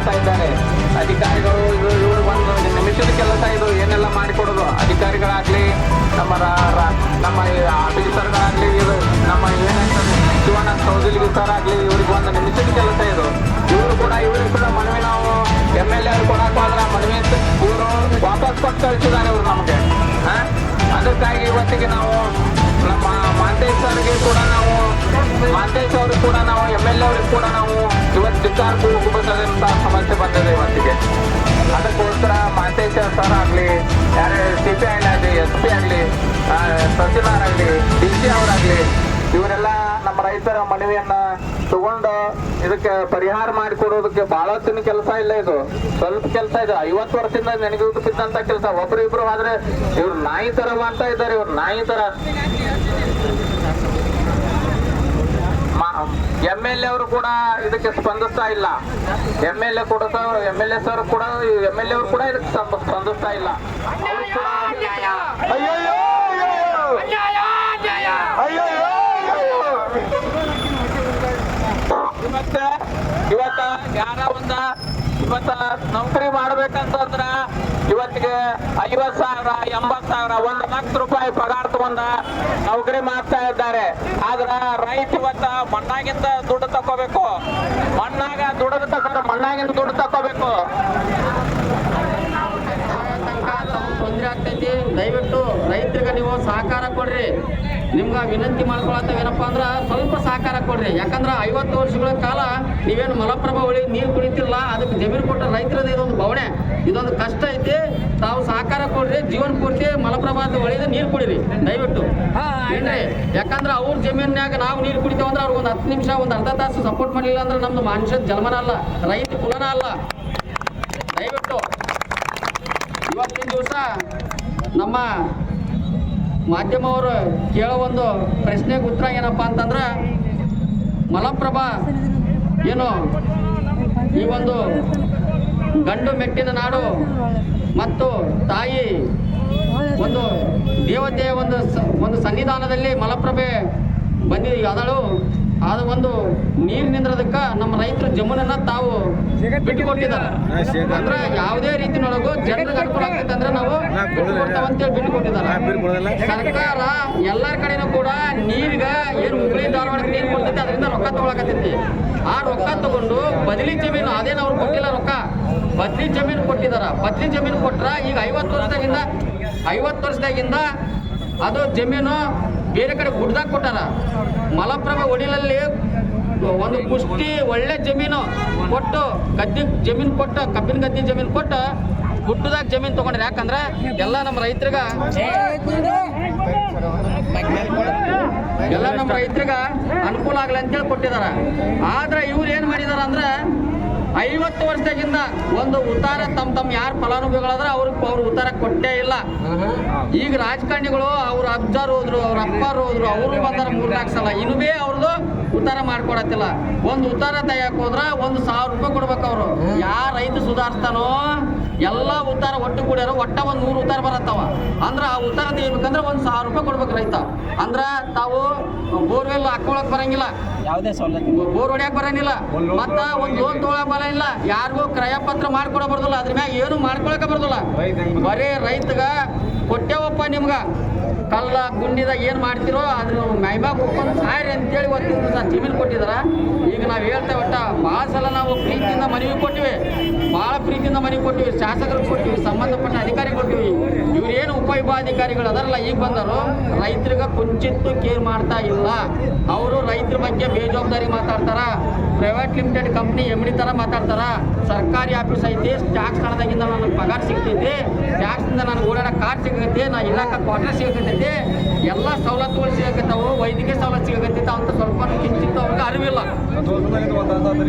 ಮಾಡ್ತಾ ಇದ್ದಾರೆ ಅಧಿಕಾರಿಗಳು. ಇದು ಒಂದು ನಿಮಿಷದ ಕೆಲಸ, ಇದು ಏನೆಲ್ಲ ಮಾಡಿಕೊಡೋದು. ಅಧಿಕಾರಿಗಳಾಗ್ಲಿ, ನಮ್ಮ ಆಫೀಸರ್ಗಳಾಗ್ಲಿ, ಇದು ನಮ್ಮ ಏನಂತಾರೆ ಶಿವಾನಂದ ಚೌಧರಿ ಸರ್ ಆಗ್ಲಿ, ಇವ್ರಿಗೆ ಒಂದು ನಿಮಿಷದ ಕೆಲಸ ಇದು. ಇವ್ರಿಗೆ ಕೂಡ ಮನವಿ ನಾವು MLA ಅವ್ರು ಕೊಡಕ್ಕೆ ಹೋದ್ರೆ ಮನವಿ ಇವರು ವಾಪಸ್ ಕೊಟ್ಟು ಕಳಿಸಿದ್ದಾರೆ ಇವರು ನಮಗೆ. ಅದಕ್ಕಾಗಿ ಇವತ್ತಿಗೆ ನಾವು ನಮ್ಮ ಮಾಂತೇಶ್ ಅವ್ರಿಗೆ ಕೂಡ ನಾವು MLA ಅವ್ರಿಗೆ ಕೂಡ ನಾವು ಇವತ್ತು ಧಿಕ್ಕಾರಕ್ಕೆ ಹೋಗಬೇಕಾದಂಥ ಸಮಸ್ಯೆ ಬಂದಿದೆ ಇವತ್ತಿಗೆ. ಅದಕ್ಕೋಸ್ಕರ ಮಾಂತೇಶ್ ಸರ್ ಆಗಲಿ, ಯಾರೇ CPI ಆಗಲಿ, SP ಆಗಲಿ, ತಹಸೀಲ್ದಾರ್ ಆಗಲಿ, DC ಅವರಾಗಲಿ, ಇವರೆಲ್ಲ ನಮ್ಮ ರೈತರ ಮನವಿಯನ್ನ ತಗೊಂಡು ಇದಕ್ಕೆ ಪರಿಹಾರ ಮಾಡಿಕೊಡೋದಕ್ಕೆ ಬಹಳತ್ತಿನ ಕೆಲಸ ಇಲ್ಲ. ಇದು ಸ್ವಲ್ಪ ಕೆಲಸ ಇದೆ. 50 ವರ್ಷದಿಂದ ನೆನಗು ಬಿದ್ದಂತ ಕೆಲಸ. ಒಬ್ರು ಆದ್ರೆ ಇವ್ರು ನಾಯಿ ತರ ಮಾಡ್ತಾ ಇದ್ದಾರೆ. ಇವ್ರು ನಾಯಿ ತರ. MLA ಅವರು ಕೂಡ ಇದಕ್ಕೆ ಸ್ಪಂದಿಸ್ತಾ ಇಲ್ಲ. MLA ಸರ್ ಕೂಡ MLA ಅವರು ಕೂಡ ಇದಕ್ಕೆ ಸ್ಪಂದಿಸ್ತಾ ಇಲ್ಲ. ಇವತ್ತ ಯಾರ ಇವತ್ತ ನೌಕರಿ ಮಾಡ್ಬೇಕಂತಂದ್ರ ಇವತ್ತಿಗೆ 50,000, 80,000, 1 ಲಕ್ಷ ರೂಪಾಯಿ ಪಗಾರ ತಗೊಂಡ ನೌಕರಿ ಮಾಡ್ತಾ ಇದ್ದಾರೆ. ಆದ್ರ ರೈತ ಇವತ್ತ ಮಣ್ಣಾಗಿಂದ ದುಡ್ಡು ತಕೋಬೇಕು. ಮಣ್ಣಾಗಿಂದ ದುಡ್ಡು ತಕೋಬೇಕು. ತೊಂದರೆ ಆಗ್ತೈತಿ. ದಯವಿಟ್ಟು ರೈತರಿಗೆ ನೀವು ಸಹಕಾರ ಕೊಡ್ರಿ. ನಿಮ್ಗೆ ವಿನಂತಿ ಮಾಡ್ಕೊಳತ್ತವೇನಪ್ಪ ಅಂದ್ರೆ ಸ್ವಲ್ಪ ಸಹಕಾರ ಕೊಡ್ರಿ. ಯಾಕಂದ್ರೆ 50 ವರ್ಷಗಳ ಕಾಲ ನೀವೇನು ಮಲಪ್ರಭಾ ಹೊಳಿ ನೀರು ಕುಡಿತಿಲ್ಲ, ಅದಕ್ಕೆ ಜಮೀನು ಕೊಟ್ಟ ರೈತರದ ಇದೊಂದು ಬವಣೆ, ಇದೊಂದು ಕಷ್ಟ ಐತಿ. ತಾವು ಸಹಕಾರ ಕೊಡ್ರಿ. ಜೀವನ ಪೂರ್ತಿ ಮಲಪ್ರಭಾದ ಹೊಳಿದ ನೀರು ಕುಡಿರಿ ದಯವಿಟ್ಟು. ಏನ್ರಿ, ಯಾಕಂದ್ರೆ ಅವ್ರ ಜಮೀನ್ಯಾಗ ನಾವು ನೀರು ಕುಡಿತೇವೆ ಅಂದ್ರೆ ಅವ್ರಿಗೆ ಒಂದು 10 ನಿಮಿಷ, ಒಂದು ಅರ್ಧ ತಾಸು ಸಪೋರ್ಟ್ ಮಾಡಲಿಲ್ಲ ಅಂದ್ರೆ ನಮ್ದು ಮನುಷ್ಯದ ಜನ್ಮನ ಅಲ್ಲ, ರೈತ ಕುಲನ ಅಲ್ಲ. ದಯವಿಟ್ಟು ಇವತ್ತಿನ ದಿವಸ ನಮ್ಮ ಮಾಧ್ಯಮವರು ಕೇಳೋ ಒಂದು ಪ್ರಶ್ನೆಗೆ ಉತ್ತರ ಏನಪ್ಪ ಅಂತಂದ್ರೆ, ಮಲಪ್ರಭಾ ಏನು ಈ ಒಂದು ಗಂಡು ಮೆಟ್ಟಿನ ನಾಡು ಮತ್ತು ತಾಯಿ ಒಂದು ದೇವತೆಯ ಒಂದು ಸನ್ನಿಧಾನದಲ್ಲಿ ಮಲಪ್ರಭೆ ಅದಳು. ಆದ ಒಂದು ನೀರು ನಿಂದ್ರದಕ್ಕೆ ನಮ್ಮ ರೈತರು ಜಮೀನನ್ನ ತಾವು ಬಿಟ್ಟುಕೊಟ್ಟಿದ್ದಾರೆ. ಅಂದ್ರೆ ಯಾವುದೇ ರೀತಿಯೊಳಗೂ ಜನರಿಗೆ ಅನುಕೂಲ ಆಗ್ತೈತೆ ಅಂದ್ರೆ ನಾವು ಬಿಟ್ಟುಕೊಡ್ತಾವಂತೇಳಿ ಬಿಟ್ಟುಕೊಟ್ಟಿದ್ದಾರೆ. ಸರ್ಕಾರ ಎಲ್ಲರ ಕಡೆನೂ ಕೂಡ ನೀರಿಗೆ ಏನು ಹುಬ್ಬಳ್ಳಿ ಧಾರವಾಡಕ್ಕೆ ನೀರು ಕೊಡ್ತೈತೆ ಅದರಿಂದ ರೊಕ್ಕ ತಗೊಳಕತ್ತೈತಿ. ಆ ರೊಕ್ಕ ತಗೊಂಡು ಬದಲಿ ಜಮೀನು ಅದೇನು ಅವ್ರು ಕೊಟ್ಟಿಲ್ಲ, ರೊಕ್ಕ ಬದಲಿ ಜಮೀನು ಕೊಟ್ಟಿದಾರ. ಬದಲಿ ಜಮೀನು ಕೊಟ್ರ ಈಗ 50 ವರ್ಷದಾಗಿಂದ ಅದು ಜಮೀನು ಬೇರೆ ಕಡೆ ಗುಡ್ದಾಗ ಕೊಟ್ಟಾರ. ಮಲಪ್ರಭಾ ಒಡಿಲಲ್ಲಿ ಒಂದು ಪುಷ್ಟಿ ಒಳ್ಳೆ ಜಮೀನು ಕೊಟ್ಟು ಗದ್ದೆ ಜಮೀನು ಕೊಟ್ಟು ಕಬ್ಬಿನ ಗದ್ದೆ ಜಮೀನು ಕೊಟ್ಟು ಗುಡ್ಡದಾಗ ಜಮೀನು ತಗೊಂಡ್ರೆ, ಯಾಕಂದ್ರೆ ಎಲ್ಲ ನಮ್ಮ ರೈತರಿಗ ಅನುಕೂಲ ಆಗಲಿ ಅಂತೇಳಿ ಕೊಟ್ಟಿದಾರ. ಆದ್ರೆ ಇವ್ರು ಏನ್ ಮಾಡಿದಾರ ಅಂದ್ರೆ 50 ವರ್ಷದಾಗಿಂದ ಒಂದು ಉತ್ತಾರ ತಮ್ಮ ಯಾರು ಫಲಾನುಭವಿಗಳಾದ್ರೆ ಅವ್ರ ಉತ್ತಾರ ಕೊಟ್ಟೇ ಇಲ್ಲ. ಈಗ ರಾಜಕಾರಣಿಗಳು ಅವ್ರ ಅಜ್ಜಾರು ಹೋದ್ರು, ಅವ್ರ ಅಪ್ಪಾರು ಹೋದ್ರು, ಅವರು ಬಂದಾರ 3-4 ಸಲ, ಇನ್ನೂ ಅವ್ರದ್ದು ಉತ್ತಾರ ಮಾಡ್ಕೊಡತ್ತಿಲ್ಲ. ಒಂದು ಉತ್ತಾರ ತೆಗಿಯಕ್ ಹೋದ್ರ 1,000 ರೂಪಾಯಿ ಕೊಡ್ಬೇಕು. ಅವರು ಯಾರ ರೈತ ಸುಧಾರಿಸ್ತಾನೋ ಎಲ್ಲ ಉತ್ತಾರ ಒಟ್ಟು ಕೂಡ್ಯಾರ, ಒಟ್ಟ 100 ಉತ್ತಾರ ಬರತ್ತವ. ಅಂದ್ರ ಆ ಉತ್ತಾರ ತೆಗಿಬೇಕಂದ್ರೆ 1,000 ರೂಪಾಯಿ ಕೊಡ್ಬೇಕು ರೈತ. ಅಂದ್ರ ತಾವು ಬೋರ್ವೆಲ್ ಹಾಕೊಳಕ್ ಬರಂಗಿಲ್ಲ, ಯಾವುದೇ ಸೌಲಭ್ಯ ಬೋರ್ ಹೊಡ್ಯಾಕ್ ಬರಂಗಿಲ್ಲ, ಮತ್ತ ಒಂದು ಲೋನ್ ತೊಗೊಳಕ್ ಬರಂಗಿಲ್ಲ, ಯಾರಿಗೂ ಕ್ರಯ ಪತ್ರ ಮಾಡ್ಕೊಡ ಬರ್ದಿಲ್ಲ, ಅದ್ರ ಮ್ಯಾಗ ಏನು ಮಾಡ್ಕೊಳಕ ಬರ್ದಿಲ್ಲ. ಬರೀ ರೈತಗ ಕೊಟ್ಟೇವಪ್ಪ ನಿಮ್ಗ ಕಲ್ಲ ಗುಂಡಿದಾಗ ಏನು ಮಾಡ್ತಿರೋ ಅದ್ರ ಮೈಮ್ಯಾಗ ಹೋಗ್ಕೊಂಡು ಸಾಯ್ರಿ ಅಂತೇಳಿ ಇವತ್ತು ಜಮೀನು ಕೊಟ್ಟಿದಾರ. ಈಗ ನಾವು ಹೇಳ್ತೇವೆ ಒಟ್ಟ ಭಾಳ ಸಲ ನಾವು ಪ್ರೀತಿಯಿಂದ ಮನವಿ ಕೊಟ್ಟಿವಿ, ಭಾಳ ಪ್ರೀತಿಯಿಂದ ಮನವಿ ಕೊಟ್ಟಿವಿ, ಶಾಸಕರಿಗೆ ಕೊಟ್ಟಿವಿ, ಸಂಬಂಧಪಟ್ಟ ಅಧಿಕಾರಿ ಕೊಟ್ಟಿವಿ. ಇವ್ರೇನು ಉಪವಿಭಾಗಾಧಿಕಾರಿಗಳು ಅದರಲ್ಲ ಈಗ ಬಂದರು, ರೈತರಿಗೆ ಕುಂಚಿತ್ತು ಕೇರ್ ಮಾಡ್ತಾ ಇಲ್ಲ. ಅವರು ರೈತರ ಬಗ್ಗೆ ಬೇಜವಾಬ್ದಾರಿ ಮಾತಾಡ್ತಾರ, ಪ್ರೈವೇಟ್ ಲಿಮಿಟೆಡ್ ಕಂಪ್ನಿ MD ಥರ ಮಾತಾಡ್ತಾರ. ಸರ್ಕಾರಿ ಆಫೀಸ್ ಐತಿ, ಟ್ಯಾಕ್ಸ್ ಹಣದಾಗಿಂದ ನನಗೆ ಪಗಾರ ಸಿಗ್ತೈತಿ, ಟ್ಯಾಕ್ಸಿಂದ ನನಗೆ ಓಡಾಡ ಕಾರ್ಡ್ ಸಿಗತೈತಿ, ನಾ ಇಲಾಖೆ ಕ್ವಾರ್ಟರ್ ಸಿಗತೈತಿ, ಎಲ್ಲ ಸವಲತ್ತುಗಳು ಸಿಗಕತ್ತಾವು, ವೈದ್ಯಕೀಯ ಸವಲತ್ತು ಸಿಗಕತ್ತೈತೆ ಅಂತ ಸ್ವಲ್ಪ ಕಿಂಚಿತ್ತು ಅವ್ರಿಗೆ ಅರಿವಿಲ್ಲ.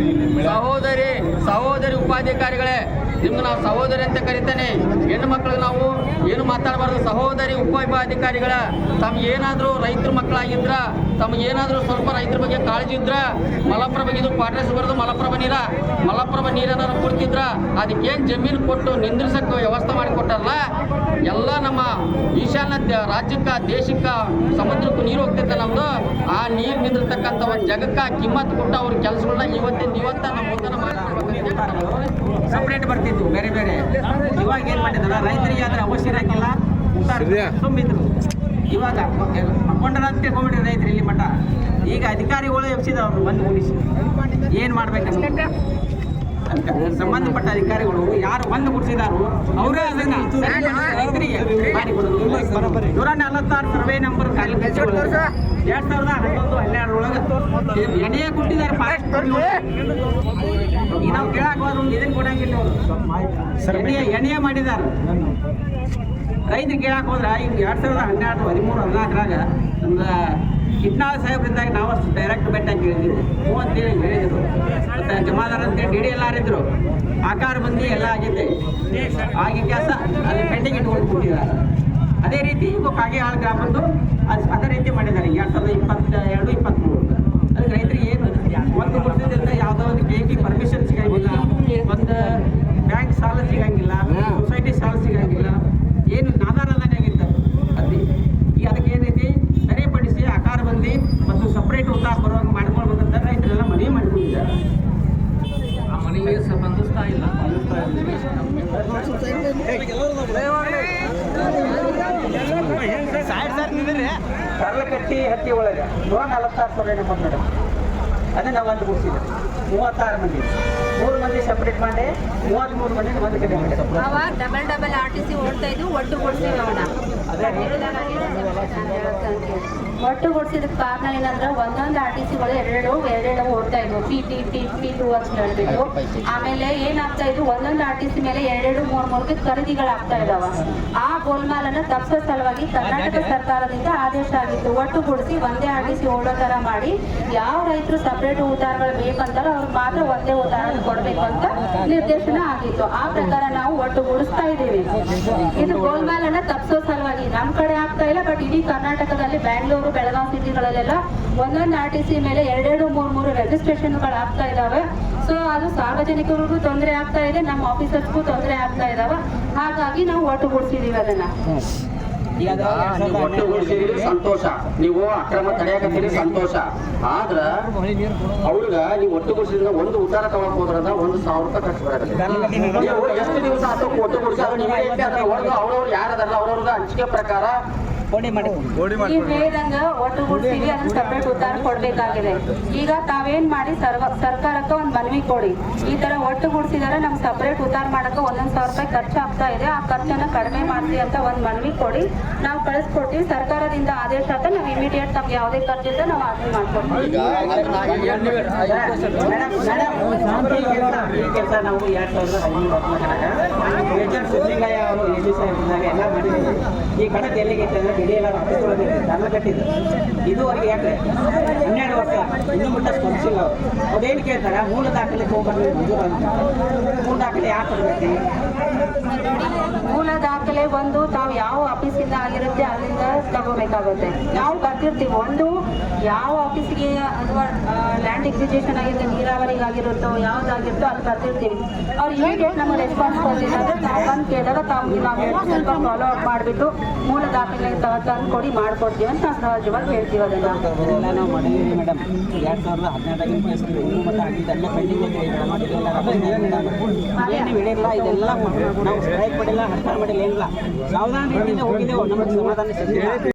ಸಹೋದರಿ ಉಪಾಧಿಕಾರಿಗಳೇ, ನಿಮ್ಗೆ ನಾವು ಸಹೋದರಿ ಅಂತ ಕರಿತೇನೆ. ಹೆಣ್ಣು ಮಕ್ಕಳಿಗೆ ನಾವು ಏನು ಮಾತಾಡಬಾರ್ದು. ಸಹೋದರಿ ಉಪವಿಭಾಗಾಧಿಕಾರಿಗಳ ತಮ್ಗೇನಾದರೂ ರೈತರ ಮಕ್ಕಳಾಗಿದ್ರ, ತಮಗೇನಾದರೂ ಸ್ವಲ್ಪ ರೈತರ ಬಗ್ಗೆ ಕಾಳಜಿ ಇದ್ರ ಮಲಪ್ರಭೆಗೆ ಇದು ಕ್ವಾರ್ಟರ್ಸ್ ಬರೋದು ಮಲಪ್ರಭಾ ನೀರೇನಾದ್ರು ಕೊಡ್ತಿದ್ರ ಅದಕ್ಕೇನು ಜಮೀನು ಕೊಟ್ಟು ನಿಂದ್ರಿಸಕ್ಕೆ ವ್ಯವಸ್ಥೆ ಮಾಡಿಕೊಟ್ಟಾರಲ್ಲ, ಎಲ್ಲ ನಮ್ಮ ಈಶಾನ್ಯ ರಾಜ್ಯಕ್ಕೆ ದೇಶಕ್ಕೆ ಸಮುದ್ರಕ್ಕೂ ನೀರು ಹೋಗ್ತೈತೆ ನಮ್ದು. ಆ ನೀರು ನಿಂದಿರ್ತಕ್ಕಂಥ ಒಂದು ಜಗಕ್ಕೆ ಕಿಮ್ಮತ್ತು ಕೊಟ್ಟು ಅವ್ರ ಕೆಲಸಗಳನ್ನ ಇವತ್ತ ನಮ್ಮ ಮುಂದೆ ಮಾಡ್ಕೊಡ್ಬೇಕಂತ ಸಪ್ರೇಟ್ ಬರ್ತಿದ್ವು ಬೇರೆ ಬೇರೆ. ಇವಾಗ ಏನು ಮಾಡಿದಾರ, ರೈತರಿಗೆ ಆದ್ರೆ ಅವಶ್ಯ ಇರಂಗಿಲ್ಲ, ತುಂಬಿದ್ರು. ಇವಾಗ ಕೊಂಡರಂತ ತಿಳ್ಕೊಂಡ್ಬಿಟ್ರಿ ರೈತರು ಇಲ್ಲಿ ಮಠ. ಈಗ ಅಧಿಕಾರಿಗಳು ಎಬ್ಸಿದವ್ರು ಒಂದು ಮುಗಿಸಿ ಏನು ಮಾಡ್ಬೇಕಂತ ಸಂಬಂಧಪಟ್ಟ ಅಧಿಕಾರಿಗಳು ಯಾರು ಬಂದು ಗುಡಿಸಿದಾರು ಅವರೇ ಅದನ್ನ ರೈತರಿಗೆ ಮಾಡಿಕೊಡೋದು. 146 ಸರ್ವೆ ನಂಬರ್ 2011-12 ಎಣ್ಣೆಯೇ ಕೊಟ್ಟಿದ್ದಾರೆ ಫಾರೆಸ್ಟ್. ಈಗ ನಾವು ಕೇಳಕ್ ಹೋದ್ರೆ ಒಂದು ಇದನ್ನು ಕೊಡಂಗಿಲ್ಲ ಅವರು, ಎಣ್ಣೆಯೇ ಮಾಡಿದ್ದಾರೆ. ರೈತರಿಗೆ ಕೇಳಕ್ ಹೋದ್ರೆ ಈಗ 2012-13-14 ನಮ್ದು ಕಿಟ್ನಾಳ ಸಾಹೇಬ್ರಿಂದಾಗಿ ನಾವು ಅಷ್ಟು ಡೈರೆಕ್ಟ್ ಬೆಟ್ಟಾಗಿ ಹೇಳಿದ್ದೀವಿ. 30 ಹೇಳಿದ್ರು, ಮತ್ತು ಜಮಾದಾರ ಅಂತೇಳಿ ಡಿ ಡಿ ಎಲ್ಲ ಇದ್ರು, ಆಕಾರ ಬಂದು ಎಲ್ಲ ಆಗಿದೆ. ಆಗಿ ಕೆಲಸ ಅಲ್ಲಿ ಪೆಂಡಿಂಗ್ ಇಟ್ಕೊಂಡು ಕೂತಿದ್ದಾರೆ. ಅದೇ ರೀತಿ ಈಗ ಕಾಗೇಹಾಳ್ ಗ್ರಾಮದ್ದು ಅದೇ ರೀತಿ ಮಾಡಿದ್ದಾರೆ 2022-23. ಅದಕ್ಕೆ ರೈತರಿಗೆ ಏನು ಒಂದು ವರ್ಷದಿಂದ ಯಾವುದೋ ಒಂದು KP ಪರ್ಮಿಷನ್ ಸಿಗಂಗಿಲ್ಲ, ಒಂದು ಬ್ಯಾಂಕ್ ಸಾಲ ಸಿಗಂಗಿಲ್ಲ, ಸೊಸೈಟಿ ಸಾಲ ಸಿಗಂಗಿಲ್ಲ, ಏನು ನಾದಾರದಾನೆ ಆಗಿರ್ತಾರೆ. ಅದೇ ಈಗ ಅದಕ್ಕೆ ಏನೈತಿ ಸರಿಪಡಿಸಿ ಆಕಾರ ಬಂದು ಮತ್ತು ಸಪ್ರೇಟ್ ಉತ್ತಾರ ಬರುವಂಗೆ ಮಾಡ್ಕೊಳ್ಬೇಕಂತ ರೈತರೆಲ್ಲ ಮನವಿ ಮಾಡ್ಕೊಂಡಿದ್ದಾರೆ. ಆ ಮನೆಗೆ ಸ್ಪಂದಿಸ್ತಾ ಇಲ್ಲ. ಕರ್ಲಕಟ್ಟಿ ಹತ್ತಿ ಒಳಗೆ 146 ಸರ್ವೆ ನಂಬರ್ ಮೇಡಮ್, ಅದನ್ನ ನಾವು ಒಂದು ಗುಡಿಸಿದ್ದೆ. 36 ಮಂದಿ, 3 ಮಂದಿ ಸಪ್ರೇಟ್ ಮಾಡಿ 33 ಮಂದಿ ಒಂದು ಕಡೆ ಮಾಡಿ. ಅವ ಡಬಲ್ RTC ಓಡ್ತಾ ಇದ್ವು, ಒಟ್ಟು ಕೊಡ್ತೀವಿ ಅವನ. ಒಟ್ಟು ಕೊಡ್ಸಿದಕ್ಕೆ ಕಾರಣ ಏನಂದ್ರೆ ಒಂದೊಂದು RTCಗಳು ಎರಡು ಓಡ್ತಾ ಇದ್ವು. P2 ಅಂತ ಹೇಳ್ಬಿಟ್ಟು. ಆಮೇಲೆ ಏನಾಗ್ತಾ ಇದ್ವು, ಒಂದೊಂದು RTC ಮೇಲೆ 2-3 ಖರೀದಿಗಳಾಗ್ತಾ ಇದಾವ. ಆ ಗೋಲ್ಮಾಲನ್ನು ತಪ್ಪಿಸೋ ಸಲುವಾಗಿ ಕರ್ನಾಟಕ ಸರ್ಕಾರದಿಂದ ಆದೇಶ ಆಗಿತ್ತು, ಒಟ್ಟು ಕೊಡಿಸಿ ಒಂದೇ RTC ಓಡೋ ತರ ಮಾಡಿ, ಯಾವ ರೈತರು ಸಪರೇಟ್ ಉತ್ತಾರಗಳು ಬೇಕಂತಾರೋ ಅವ್ರಿಗೆ ಮಾತ್ರ ಒಂದೇ ಉತ್ತಾರ ಕೊಡ್ಬೇಕು ಅಂತ ನಿರ್ದೇಶನ ಆಗಿತ್ತು. ಆ ಪ್ರಕಾರ ನಾವು ಒಟ್ಟು ಗೂಡಿಸ್ತಾ ಇದ್ದೀವಿ. ಇದು ಗೋಲ್ಮಾಲನ್ನ ತಪ್ಪಿಸೋ ಸಲುವಾಗಿ ನಮ್ಮ ಕಡೆ ಆಗ್ತಾ ಇಲ್ಲ, ಬಟ್ ಇಡೀ ಕರ್ನಾಟಕದಲ್ಲಿ ಬೆಂಗಳೂರು, ಬೆಳಗಾವಿ ಸಿಟಿಗಳಲ್ಲೆಲ್ಲ ಒಂದೊಂದು RTC ಮೇಲೆ 2-3 ರಿಜಿಸ್ಟ್ರೇಷನ್ಗಳು ಆಗ್ತಾ ಇದಾವೆ. ಸೊ ಅದು ಸಾರ್ವಜನಿಕರಿಗೂ ತೊಂದರೆ ಆಗ್ತಾ ಇದೆ, ನಮ್ಮ ಆಫೀಸರ್ಸ್ಗೂ ತೊಂದರೆ ಆಗ್ತಾ ಇದಾವೆ. ಹಾಗಾಗಿ ನಾವು ಒಟ್ಟು ಗೂಡಿಸಿದೀವಿ ಅದನ್ನ. ನೀವು ಒಟ್ಟುಗೂಡಿಸಿದ್ರಿ ಸಂತೋಷ, ನೀವು ಅಕ್ರಮ ತಡೆಯಾಕತ್ತೀರಿ ಸಂತೋಷ. ಆದ್ರ ಅವ್ರಿಗ ನೀವು ಒಟ್ಟುಗೂಡಿಸಿದ್ರೆ ಒಂದು ಉತ್ತಾರ ತಗೊಳಕ್ ಹೋದ್ರದ 1,000 ರೂಪಾಯಿ ಖರ್ಚು ಬರತ್ತೆ. ನೀವು ಎಷ್ಟು ದಿವಸ ಆತು ಒಟ್ಟುಗೂಡಿಸಿ ಅವ್ರವ್ರು ಯಾರದಾರಲ್ಲ ಅವ್ರವ್ರದ ಹಂಚಿಕೆ ಪ್ರಕಾರ ನೀವು ಹೇಳಿದಂಗ ಒಟ್ಟು ಗುಡಿಸಿವಿ, ಅದನ್ನ ಸಪರೇಟ್ ಉತ್ತಾರ ಕೊಡ್ಬೇಕಾಗಿದೆ. ಈಗ ತಾವೇನ್ ಮಾಡಿ ಸರ್ಕಾರಕ್ಕೆ ಒಂದು ಮನವಿ ಕೊಡಿ, ಈ ತರ ಒಟ್ಟು ಗುಡಿಸಿದಾರೆ ನಮ್ಗೆ ಸಪರೇಟ್ ಉತ್ತಾರ ಮಾಡಕ್ಕೆ 1,000 ರೂಪಾಯಿ ಖರ್ಚು ಆಗ್ತಾ ಇದೆ, ಆ ಖರ್ಚನ್ನ ಕಡಿಮೆ ಮಾಡ್ತೀವಿ ಅಂತ ಒಂದು ಮನವಿ ಕೊಡಿ. ನಾವು ಕಳಿಸ್ಕೊಡ್ತೀವಿ. ಸರ್ಕಾರದಿಂದ ಆದೇಶ ಅಂತ ನಾವು ಇಮಿಡಿಯೇಟ್ ನಮ್ಗೆ ಯಾವುದೇ ಖರ್ಚಿಲ್ಲ ನಾವು ಆದೇಶ ಮಾಡ್ಕೊಡ್ತೀವಿ. ಈ ಕೆಲಸ ನಾವು 2013 ಮೇಜರ್ ಸಿದ್ದಲಿಂಗಯ್ಯ ಅವರು AG ಸಾಹೇಬ್ರಿದ್ದಾಗ ಎಲ್ಲ ಮಾಡಿದ್ದೀವಿ. ಈ ಕಡಕ್ಕೆ ಎಲ್ಲಿಗಿತ್ತು ಅಂದ್ರೆ ಗಿಡಿ ಎಲ್ಲ ಧರ್ಮ ಕಟ್ಟಿದ್ದು ಇದುವರೆಗೆ ಯಾಕೆ 12 ವರ್ಷ ಇನ್ನೂ ಮುಟ್ಟ ಸ್ಪಂದಿಸಿಲ್ಲ ಅವರು. ಅದೇನು ಕೇಳ್ತಾರೆ, ಮೂಲ ದಾಖಲೆ ಹೋಗ್ಬರ್ಲಿ ಮಂಜೂರು ಅಂತ. ಮೂಲ ದಾಖಲೆ ಯಾಕೆ ಕೊಡ್ಬೇಕು? ಮೂಲ ದಾಖಲೆ ಒಂದು ತಾವು ಯಾವ ಆಫೀಸಿಂದ ಆಗಿರುತ್ತೆ ಅಲ್ಲಿಂದ ತಗೋಬೇಕಾಗುತ್ತೆ. ನಾವು ಬರ್ತಿರ್ತೀವಿ, ಒಂದು ಯಾವ ಆಫೀಸಿಗೆ ಅಥವಾ ಲ್ಯಾಂಡ್ ಎಕ್ಸಿಕ್ಯೂಷನ್ ಆಗಿರುತ್ತೆ, ನೀರಾವರಿಗಾಗಿರುತ್ತೋ ಯಾವ್ದಾಗಿರುತ್ತೋ ಅಲ್ಲಿ ಬರ್ತಿರ್ತೀವಿ. ಅವ್ರು ಇಮಿಡಿಯೇಟ್ ನಮಗೆ ರೆಸ್ಪಾನ್ಸ್ ಕೊಡ್ತಿಲ್ಲ ಅಂದ್ರೆ ನಾವು ಬಂದು ಕೇಳಿದಾಗ ನಾವು ಸ್ವಲ್ಪ ಫಾಲೋ ಅಪ್ ಮಾಡಿಬಿಟ್ಟು ಮೂಲ ದಾಖಲೆ ತಂದು ಕೊಡಿ ಮಾಡ್ಕೊಡ್ತೀವಿ ಅಂತ ನಾವು ಸಹಜವಾಗಿ ಹೇಳ್ತೀವಿ. ಅದೆಲ್ಲ ನಾವು ಮಾಡಿದ್ದೀವಿ ಮೇಡಮ್. 2014 ಇನ್ನೂ ಮಟ್ಟ ಆಗಿದ್ದೆಲ್ಲ ಪೆಂಡಿಂಗ್ ಏನು ಹೇಳಿಲ್ಲ. ಇದೆಲ್ಲ ನಾವು ಸ್ಟ್ರೈಕ್ ಮಾಡಿಲ್ಲ, ಹರ್ತಾರ ಮಾಡಿಲ್ಲ, ಏನಿಲ್ಲ. ಸಾವಧಾನ ರೀತಿಯಿಂದ ಹೋಗಿದ್ದೇವೆ, ನಮಗೆ ಸಮಾಧಾನ ಸಿಗ್ತಿಲ್ಲ.